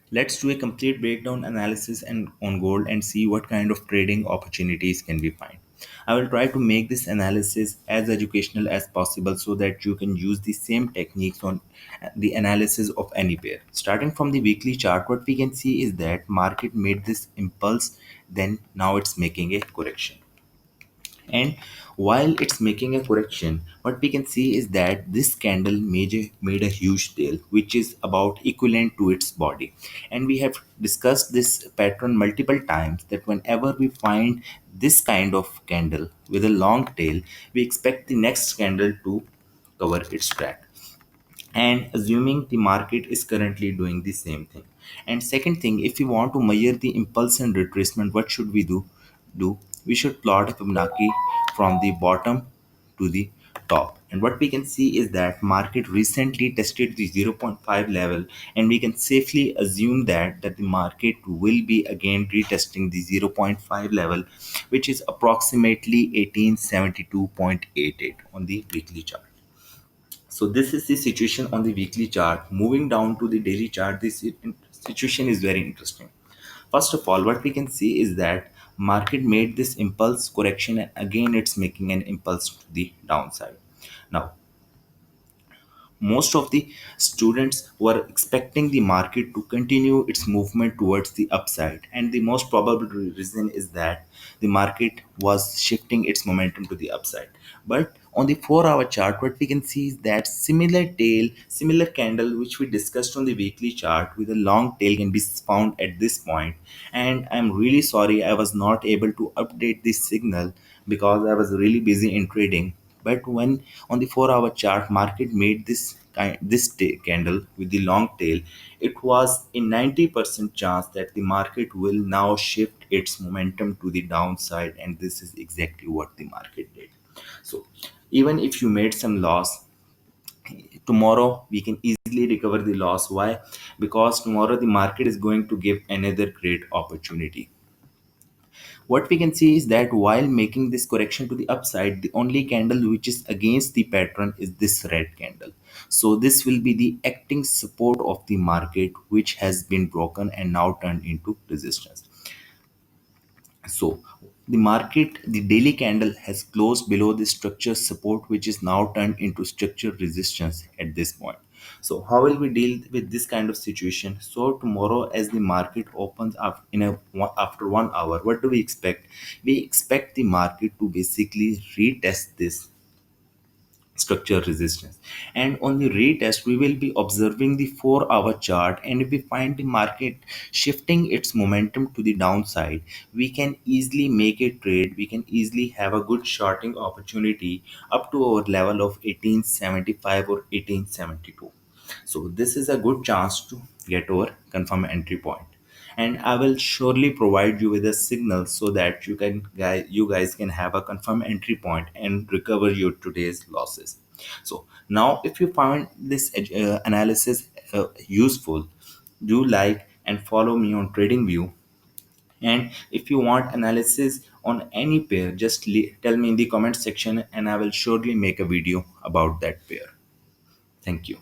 Let's do a complete breakdown analysis and on gold and see what kind of trading opportunities can we find. I will try to make this analysis as educational as possible so that you can use the same techniques on the analysis of any pair. Starting from the weekly chart, what we can see is that market made this impulse, then now it's making a correction. And while it's making a correction, what we can see is that this candle made a huge tail which is about equivalent to its body. And we have discussed this pattern multiple times that whenever we find this kind of candle with a long tail, we expect the next candle to cover its track, and assuming the market is currently doing the same thing. And second thing, if we want to measure the impulse and retracement, what should we do we should plot a Fibonacci from the bottom to the top. And what we can see is that market recently tested the zero point 0.5 level, and we can safely assume that the market will be again retesting the zero point 0.5 level, which is approximately 1872.88 on the weekly chart. So this is the situation on the weekly chart. Moving down to the daily chart, this situation is very interesting. First of all, what we can see is that market made this impulse correction, and again it's making an impulse to the downside. Now, most of the students were expecting the market to continue its movement towards the upside, and the most probable reason is that the market was shifting its momentum to the upside. But on the 4-hour chart, what we can see is that similar tail, similar candle which we discussed on the weekly chart with a long tail can be found at this point. And I'm really sorry I was not able to update this signal because I was really busy in trading. But when on the 4-hour chart market made candle with the long tail, it was a 90% chance that the market will now shift its momentum to the downside, and this is exactly what the market did. So even if you made some loss, tomorrow we can easily recover the loss. Why? Because tomorrow the market is going to give another great opportunity. What we can see is that while making this correction to the upside, the only candle which is against the pattern is this red candle. So this will be the acting support of the market, which has been broken and now turned into resistance. So the market, the daily candle has closed below the structure support, which is now turned into structure resistance at this point. So how will we deal with this kind of situation? So tomorrow, as the market opens up after 1 hour, what do we expect? We expect the market to basically retest this structure resistance, and on the retest we will be observing the 4-hour chart, and if we find the market shifting its momentum to the downside, we can easily make a trade, we can easily have a good shorting opportunity up to our level of 1875 or 1872. So this is a good chance to get our confirm entry point, and I will surely provide you with a signal so that you guys can have a confirm entry point and recover your today's losses. So now, if you find this analysis useful, do like and follow me on TradingView. And if you want analysis on any pair, just tell me in the comment section, and I will surely make a video about that pair. Thank you.